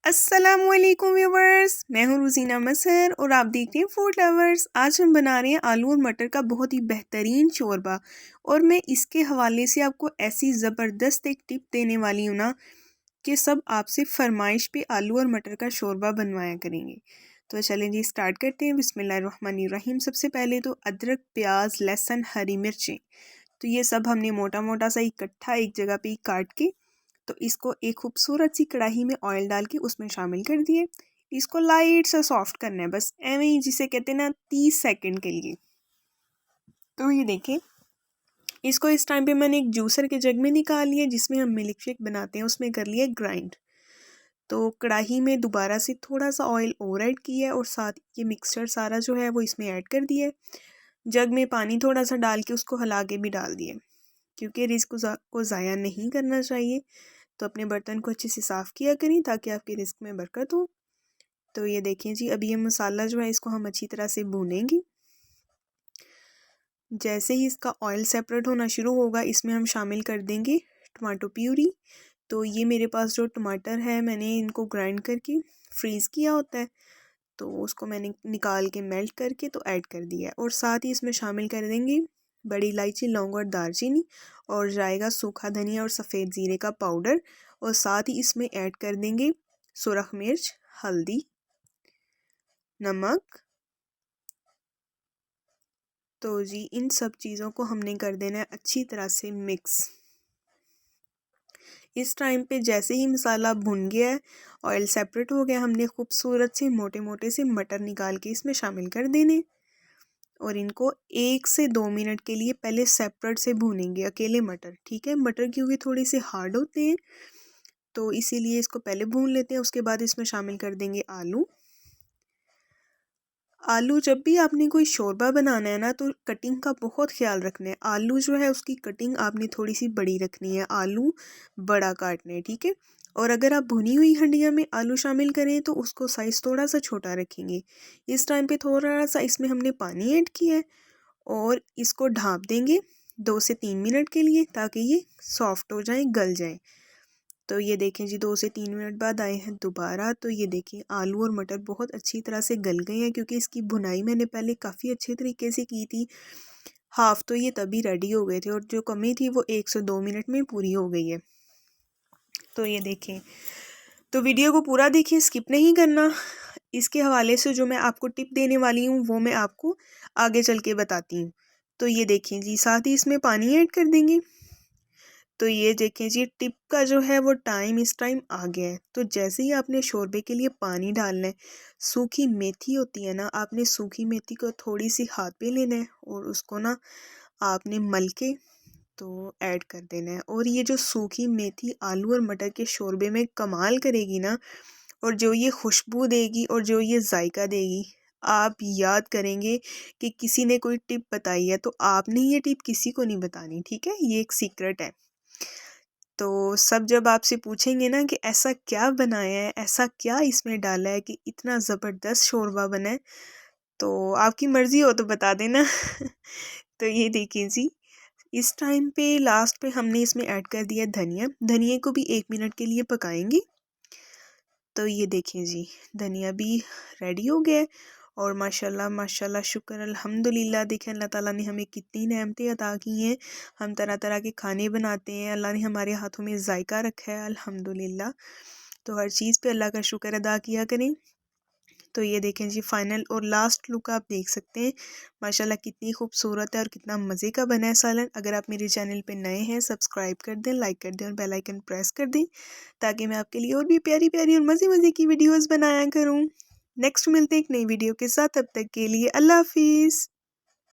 अस्सलामुअलैकुम व्यूवर्स, मैं हूँ रुज़ीना मसहर और आप देख रहे हैं फूड लवर्स। आज हम बना रहे हैं आलू और मटर का बहुत ही बेहतरीन शोरबा। और मैं इसके हवाले से आपको ऐसी ज़बरदस्त एक टिप देने वाली हूँ ना कि सब आपसे फरमाइश पे आलू और मटर का शोरबा बनवाया करेंगे। तो चलें जी, स्टार्ट करते हैं। बिस्मिल्लाहिर्रहमानिर्रहीम। सबसे पहले तो अदरक, प्याज, लहसुन, हरी मिर्चें, तो ये सब हमने मोटा मोटा सा इकट्ठा एक जगह पे ही काट के तो इसको एक खूबसूरत सी कढ़ाई में ऑयल डाल के उसमें शामिल कर दिए। इसको लाइट सा सॉफ्ट करना है, बस एवं ही जिसे कहते हैं ना 30 सेकंड के लिए। तो ये देखें, इसको इस टाइम पे मैंने एक जूसर के जग में निकाल लिया जिसमें हम मिल्क शेक बनाते हैं, उसमें कर लिया ग्राइंड। तो कढ़ाई में दोबारा से थोड़ा सा ऑयल और ऐड किया और साथ ये मिक्सचर सारा जो है वो इसमें ऐड कर दिया। जग में पानी थोड़ा सा डाल के उसको हिला के भी डाल दिए, क्योंकि रिस्क को ज़ाया नहीं करना चाहिए। तो अपने बर्तन को अच्छे से साफ़ किया करें ताकि आपके रिस्क में बरकत हो। तो ये देखें जी, अभी ये मसाला जो है इसको हम अच्छी तरह से भूनेंगे। जैसे ही इसका ऑयल सेपरेट होना शुरू होगा, इसमें हम शामिल कर देंगे टमाटो प्यूरी। तो ये मेरे पास जो टमाटर है, मैंने इनको ग्राइंड करके फ्रीज़ किया होता है, तो उसको मैंने निकाल के मेल्ट करके तो ऐड कर दिया है। और साथ ही इसमें शामिल कर देंगे बड़ी इलायची, लौंग और दालचीनी, और जाएगा सूखा धनिया और सफ़ेद ज़ीरे का पाउडर। और साथ ही इसमें ऐड कर देंगे सुरख मिर्च, हल्दी, नमक। तो जी इन सब चीज़ों को हमने कर देना है अच्छी तरह से मिक्स। इस टाइम पे जैसे ही मसाला भुन गया है, ऑयल सेपरेट हो गया, हमने खूबसूरत से मोटे मोटे से मटर निकाल के इसमें शामिल कर देने और इनको 1 से 2 मिनट के लिए पहले सेपरेट से भूनेंगे, अकेले मटर। ठीक है, मटर क्योंकि थोड़े से हार्ड होते हैं तो इसीलिए इसको पहले भून लेते हैं। उसके बाद इसमें शामिल कर देंगे आलू। आलू जब भी आपने कोई शोरबा बनाना है ना, तो कटिंग का बहुत ख्याल रखना है। आलू जो है उसकी कटिंग आपने थोड़ी सी बड़ी रखनी है, आलू बड़ा काटना है। ठीक है, और अगर आप भुनी हुई हंडिया में आलू शामिल करें तो उसको साइज़ थोड़ा सा छोटा रखेंगे। इस टाइम पे थोड़ा सा इसमें हमने पानी ऐड किया है और इसको ढाँप देंगे 2 से 3 मिनट के लिए ताकि ये सॉफ्ट हो जाए, गल जाए। तो ये देखें जी, 2 से 3 मिनट बाद आए हैं दोबारा। तो ये देखें आलू और मटर बहुत अच्छी तरह से गल गए हैं, क्योंकि इसकी भुनाई मैंने पहले काफ़ी अच्छे तरीके से की थी। हाफ़ तो ये तभी रेडी हो गए थे और जो कमी थी वो 1 से 2 मिनट में पूरी हो गई है। तो ये देखें, तो वीडियो को पूरा देखिए, स्किप नहीं करना। इसके हवाले से जो मैं आपको टिप देने वाली हूँ वो मैं आपको आगे चल के बताती हूँ। तो ये देखें जी, साथ ही इसमें पानी ऐड कर देंगे। तो ये देखें जी, टिप का जो है वो टाइम इस टाइम आ गया है। तो जैसे ही आपने शोरबे के लिए पानी डालना है, सूखी मेथी होती है ना, आपने सूखी मेथी को थोड़ी सी हाथ पे लेना है और उसको ना आपने मल के तो ऐड कर देना है। और ये जो सूखी मेथी आलू और मटर के शोरबे में कमाल करेगी ना, और जो ये खुशबू देगी और जो ये जायका देगी, आप याद करेंगे कि किसी ने कोई टिप बताई है तो आपने ये टिप किसी को नहीं बतानी। ठीक है, ये एक सीक्रेट है। तो सब जब आपसे पूछेंगे ना कि ऐसा क्या बनाया है, ऐसा क्या इसमें डाला है कि इतना ज़बरदस्त शोरबा बना है, तो आपकी मर्ज़ी हो तो बता देना। तो ये देखिए जी, इस टाइम पे लास्ट पे हमने इसमें ऐड कर दिया धनिया। धनिया को भी 1 मिनट के लिए पकाएंगे। तो ये देखिए जी, धनिया भी रेडी हो गया है और माशाल्लाह माशाल्लाह, शुक्र अल्हम्दुलिल्लाह। देखें अल्लाह ताला ने हमें कितनी नेमतें अता की हैं। हम तरह तरह के खाने बनाते हैं, अल्लाह ने हमारे हाथों में जायका रखा है अल्हम्दुलिल्लाह। तो हर चीज़ पे अल्लाह का शुक्र अदा किया करें। तो ये देखें जी, फाइनल और लास्ट लुक आप देख सकते हैं, माशाल्लाह कितनी खूबसूरत है और कितना मज़े का बना है सालन। अगर आप मेरे चैनल पे नए हैं, सब्सक्राइब कर दें, लाइक कर दें और बेल आइकन प्रेस कर दें ताकि मैं आपके लिए और भी प्यारी प्यारी और मज़े मज़े की वीडियोस बनाया करूँ। नेक्स्ट मिलते हैं एक नई वीडियो के साथ, तब तक के लिए अल्लाह हाफिज़।